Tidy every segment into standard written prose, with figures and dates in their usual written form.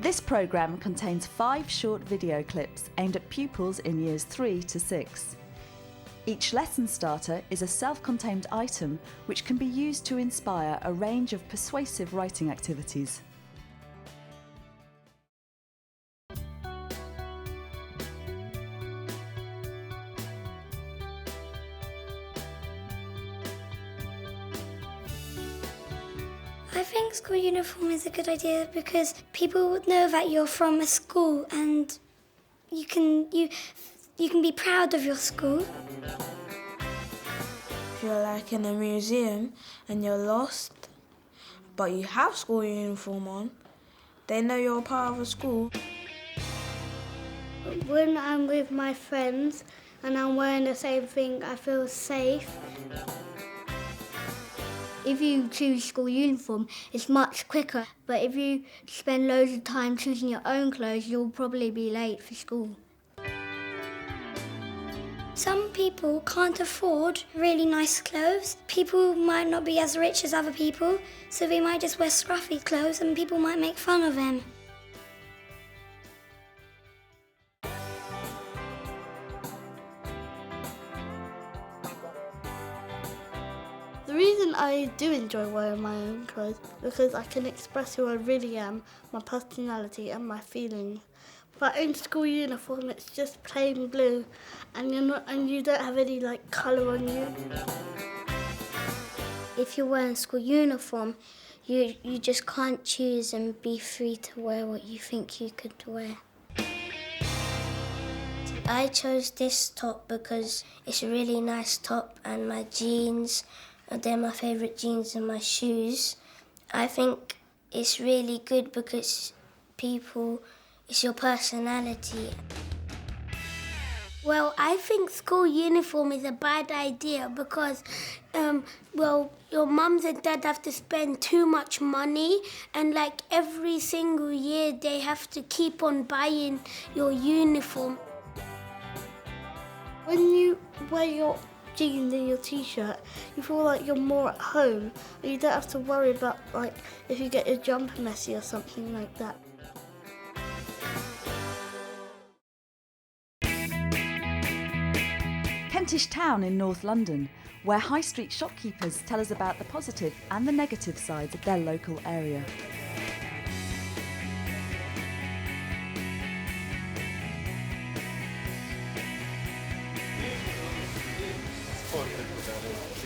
This programme contains 5 short video clips aimed at pupils in years 3 to 6. Each lesson starter is a self-contained item which can be used to inspire a range of persuasive writing activities. I think school uniform is a good idea because people would know that you're from a school and you can be proud of your school. If you're like in a museum and you're lost, but you have school uniform on, they know you're a part of a school. When I'm with my friends and I'm wearing the same thing, I feel safe. If you choose school uniform, it's much quicker, but if you spend loads of time choosing your own clothes, you'll probably be late for school. Some people can't afford really nice clothes. People might not be as rich as other people, so they might just wear scruffy clothes and people might make fun of them. The reason I do enjoy wearing my own clothes is because I can express who I really am, my personality and my feelings. But in school uniform, it's just plain blue, and you don't have any colour on you. If you're wearing school uniform, you just can't choose and be free to wear what you think you could wear. I chose this top because it's a really nice top, and my jeans, they're my favourite jeans, and my shoes. I think it's really good because it's your personality. Well, I think school uniform is a bad idea because, your mums and dad have to spend too much money, and every single year they have to keep on buying your uniform. When you wear your jeans and your t-shirt, you feel like you're more at home, and you don't have to worry about if you get your jumper messy or something like that. Kentish Town in North London, where high street shopkeepers tell us about the positive and the negative sides of their local area.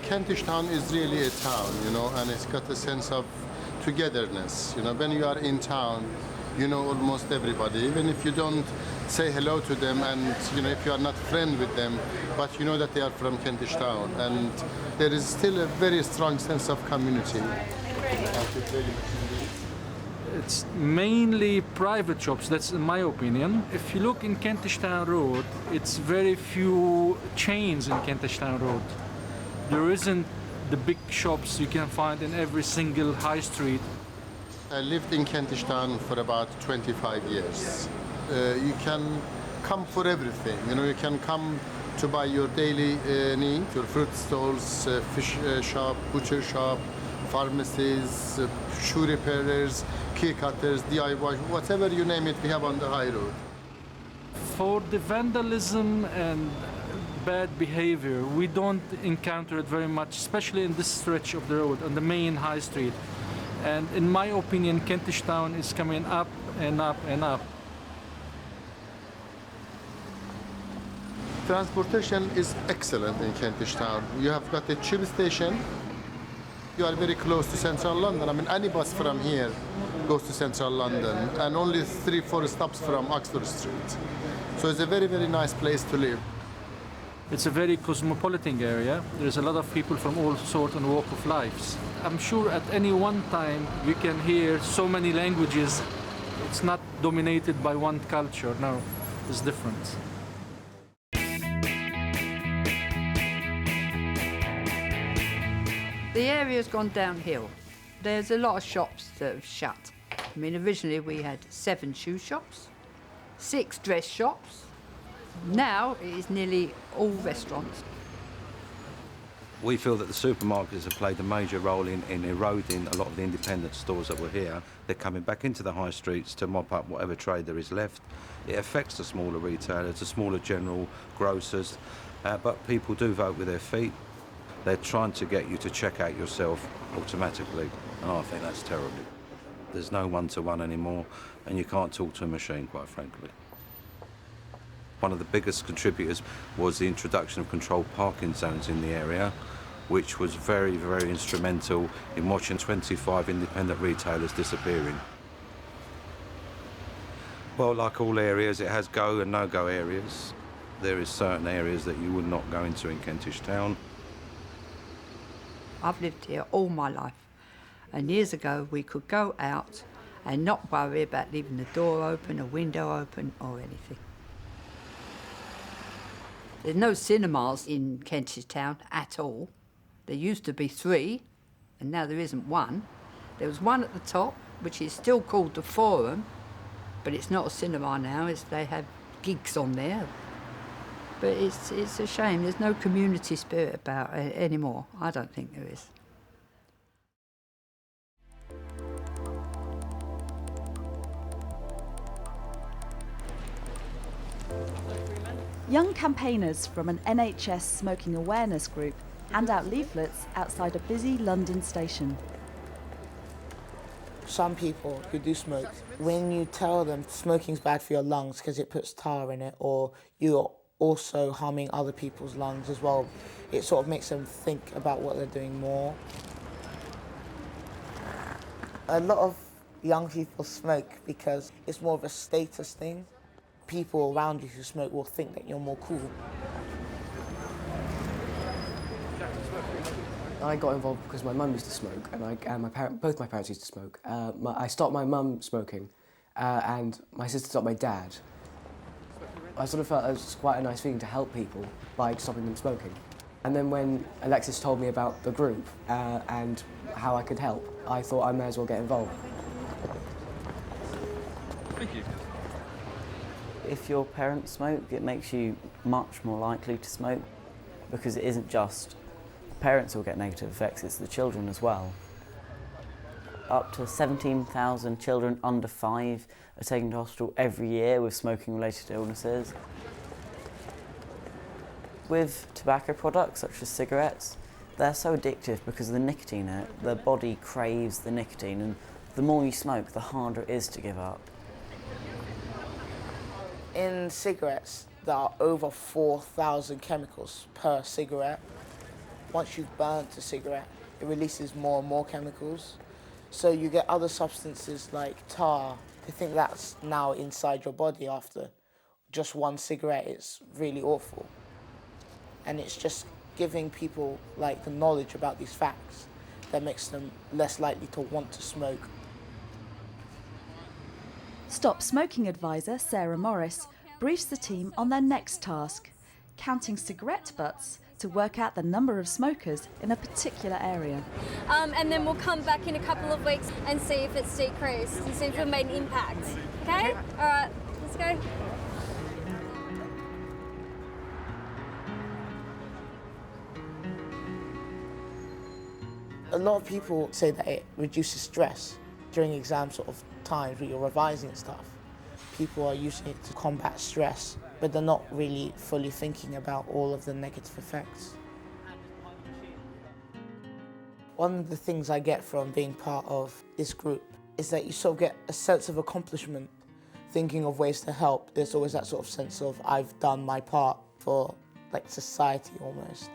Kentish Town is really a town, and it's got a sense of togetherness. When you are in town, you know almost everybody, even if you don't say hello to them, and if you are not friend with them, but you know that they are from Kentish Town, and there is still a very strong sense of community. It's mainly private shops, that's in my opinion. If you look in Kentish Town Road, it's very few chains in Kentish Town Road. There isn't the big shops you can find in every single high street. I lived in Kentish Town for about 25 years. You can come for everything. You can come to buy your daily need, your fruit stalls, fish shop, butcher shop, pharmacies, shoe repairers, key cutters, DIY, whatever you name it, we have on the high road. For the vandalism and bad behavior, we don't encounter it very much, especially in this stretch of the road, on the main high street. And in my opinion, Kentish Town is coming up and up and up. Transportation is excellent in Kentish Town. You have got a tube station. You are very close to central London. I mean, any bus from here goes to central London, and only 3-4 stops from Oxford Street. So it's a very, very nice place to live. It's a very cosmopolitan area. There's a lot of people from all sorts and walk of lives. I'm sure at any one time you can hear so many languages. It's not dominated by one culture. No, it's different. The area's gone downhill. There's a lot of shops that have shut. I mean, originally we had 7 shoe shops, 6 dress shops. Now it is nearly all restaurants. We feel that the supermarkets have played a major role in eroding a lot of the independent stores that were here. They're coming back into the high streets to mop up whatever trade there is left. It affects the smaller retailers, the smaller general grocers, but people do vote with their feet. They're trying to get you to check out yourself automatically, and I think that's terrible. There's no one-to-one anymore, and you can't talk to a machine, quite frankly. One of the biggest contributors was the introduction of controlled parking zones in the area, which was very, very instrumental in watching 25 independent retailers disappearing. Well, like all areas, it has go and no-go areas. There is certain areas that you would not go into in Kentish Town. I've lived here all my life, and years ago we could go out and not worry about leaving the door open, a window open or anything. There's no cinemas in Kentish Town at all. There used to be 3, and now there isn't one. There was one at the top, which is still called the Forum, but it's not a cinema now, they have gigs on there. But it's a shame, there's no community spirit about it anymore. I don't think there is. Young campaigners from an NHS smoking awareness group hand out leaflets outside a busy London station. Some people who do smoke, when you tell them smoking's bad for your lungs because it puts tar in it, or you're also harming other people's lungs as well, it sort of makes them think about what they're doing more. A lot of young people smoke because it's more of a status thing. People around you who smoke will think that you're more cool. I got involved because my mum used to smoke, and both my parents used to smoke. I stopped my mum smoking, and my sister stopped my dad. I sort of felt it was quite a nice thing to help people by stopping them smoking. And then when Alexis told me about the group and how I could help, I thought I may as well get involved. Thank you. If your parents smoke, it makes you much more likely to smoke, because it isn't just parents who get negative effects, it's the children as well. Up to 17,000 children under 5 are taken to hospital every year with smoking-related illnesses. With tobacco products such as cigarettes, they're so addictive because of the nicotine in it. The body craves the nicotine, and the more you smoke, the harder it is to give up. In cigarettes, there are over 4,000 chemicals per cigarette. Once you've burnt a cigarette, it releases more and more chemicals. So you get other substances like tar. They think that's now inside your body after just one cigarette. It's really awful. And it's just giving people like the knowledge about these facts that makes them less likely to want to smoke. Stop Smoking advisor Sarah Morris briefs the team on their next task, counting cigarette butts to work out the number of smokers in a particular area. And then we'll come back in a couple of weeks and see if it's decreased and see if we've made an impact. Okay? All right, let's go. A lot of people say that it reduces stress during exam sort of times where you're revising and stuff. People are using it to combat stress, but they're not really fully thinking about all of the negative effects. One of the things I get from being part of this group is that you sort of get a sense of accomplishment, thinking of ways to help. There's always that sort of sense of I've done my part for like society almost.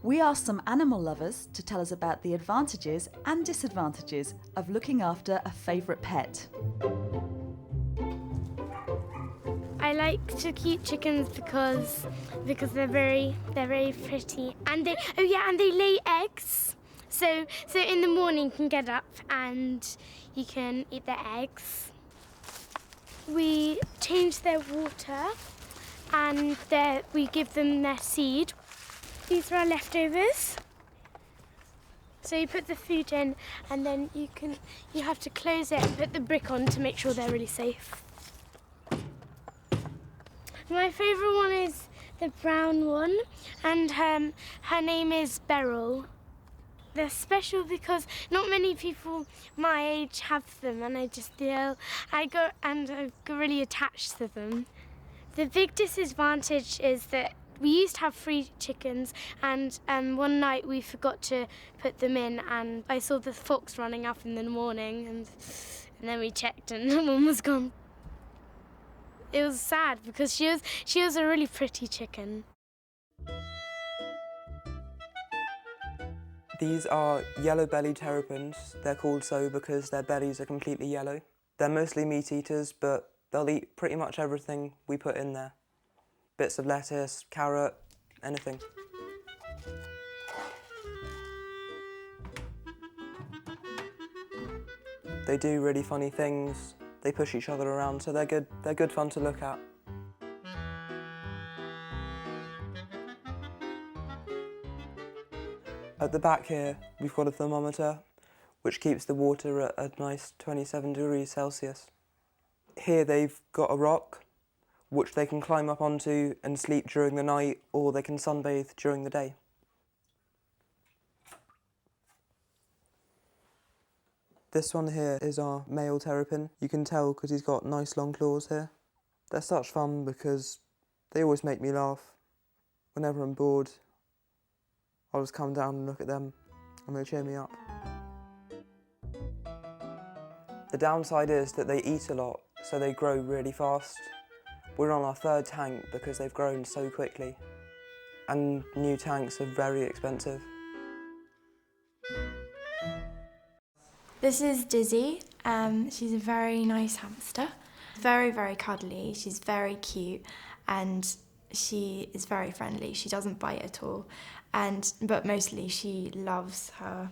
We asked some animal lovers to tell us about the advantages and disadvantages of looking after a favourite pet. I like to keep chickens because they're very pretty, and they lay eggs. So in the morning you can get up and you can eat their eggs. We change their water and we give them their seed. These are our leftovers. So you put the food in and then you have to close it and put the brick on to make sure they're really safe. My favourite one is the brown one, and her name is Beryl. They're special because not many people my age have them, and I got really attached to them. The big disadvantage is that we used to have 3 chickens, and one night we forgot to put them in, and I saw the fox running up in the morning, and then we checked and one was gone. It was sad because she was a really pretty chicken. These are yellow-bellied terrapins. They're called so because their bellies are completely yellow. They're mostly meat eaters, but they'll eat pretty much everything we put in there. Bits of lettuce, carrot, anything. They do really funny things. They push each other around, so they're good fun to look at. At the back here, we've got a thermometer, which keeps the water at a nice 27 degrees Celsius. Here they've got a rock, which they can climb up onto and sleep during the night, or they can sunbathe during the day. This one here is our male terrapin. You can tell because he's got nice long claws here. They're such fun because they always make me laugh. Whenever I'm bored, I'll just come down and look at them and they cheer me up. The downside is that they eat a lot, so they grow really fast. We're on our 3rd tank because they've grown so quickly. And new tanks are very expensive. This is Dizzy. She's a very nice hamster. Very, very cuddly. She's very cute and she is very friendly. She doesn't bite at all. But mostly she loves her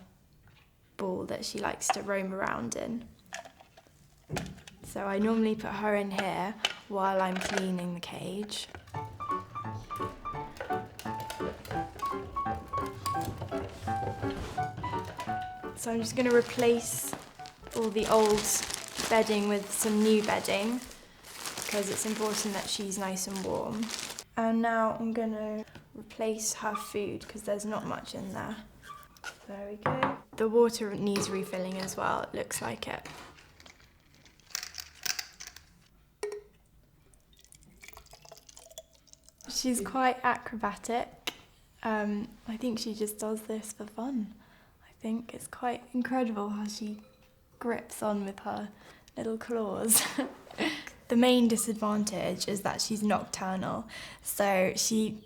ball that she likes to roam around in. So I normally put her in here while I'm cleaning the cage. So I'm just going to replace all the old bedding with some new bedding because it's important that she's nice and warm. And now I'm going to replace her food because there's not much in there. There we go. The water needs refilling as well, it looks like it. She's quite acrobatic. I think she just does this for fun. I think it's quite incredible how she grips on with her little claws. The main disadvantage is that she's nocturnal, so she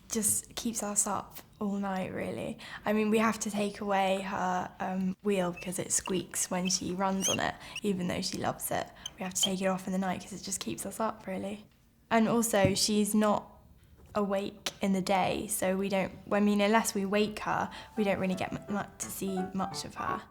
just keeps us up all night, really. I mean, we have to take away her wheel because it squeaks when she runs on it, even though she loves it. We have to take it off in the night because it just keeps us up, really. And also, she's not awake in the day, so unless we wake her, we don't really get to see much of her.